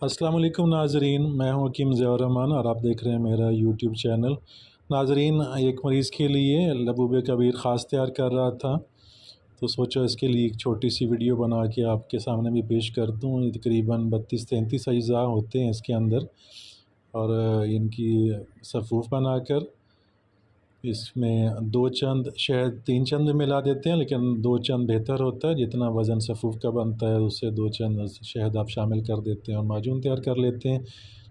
अस्सलाम वालेकुम नाज़रीन, मैं हूं हकीम ज़ियाउर रहमान और आप देख रहे हैं मेरा यूट्यूब चैनल। नाज़रीन, एक मरीज़ के लिए लबूब कबीर ख़ास तैयार कर रहा था, तो सोचा इसके लिए एक छोटी सी वीडियो बना के आपके सामने भी पेश कर दूं। ये तकरीबन 32-33 अज्जा होते हैं इसके अंदर, और इनकी सफ़ूफ़ बनाकर इसमें 2 चंद शहद, 3 चंद मिला देते हैं, लेकिन 2 चंद बेहतर होता है। जितना वज़न सफ़ूफ़ का बनता है उससे 2 चंद शहद आप शामिल कर देते हैं और माजून तैयार कर लेते हैं।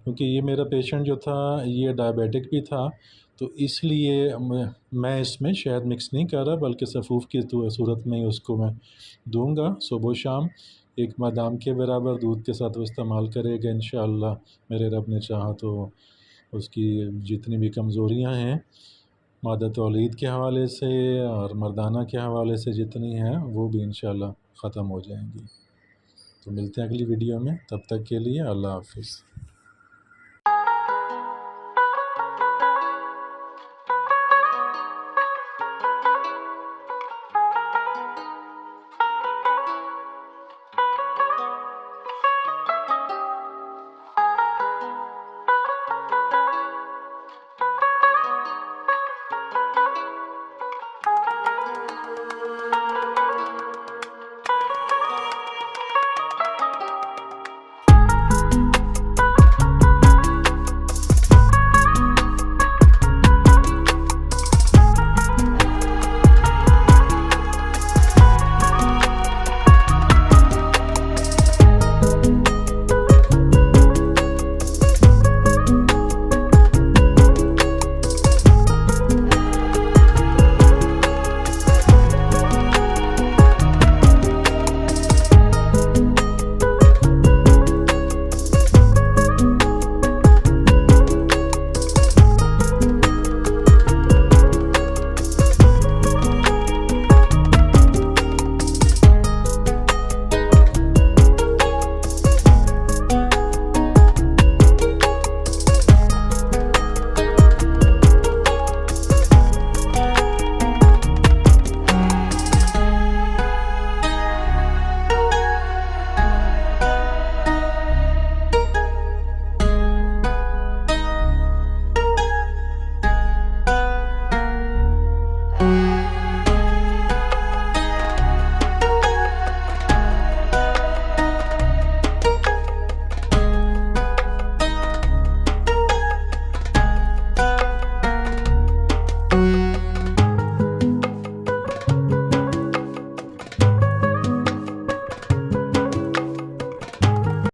क्योंकि ये मेरा पेशेंट जो था ये डायबिटिक भी था, तो इसलिए मैं इसमें शहद मिक्स नहीं कर रहा, बल्कि सफ़ूफ़ की सूरत में ही उसको मैं दूँगा। सुबह शाम एक बादाम के बराबर दूध के साथ वो इस्तेमाल करेगा इंशाअल्लाह। मेरे रब ने चाहा तो उसकी जितनी भी कमज़ोरियाँ हैं मादा तौलीद के हवाले से और मर्दाना के हवाले से जितनी हैं, वो भी इंशाअल्लाह ख़त्म हो जाएंगी। तो मिलते हैं अगली वीडियो में, तब तक के लिए अल्लाह हाफ़िज़।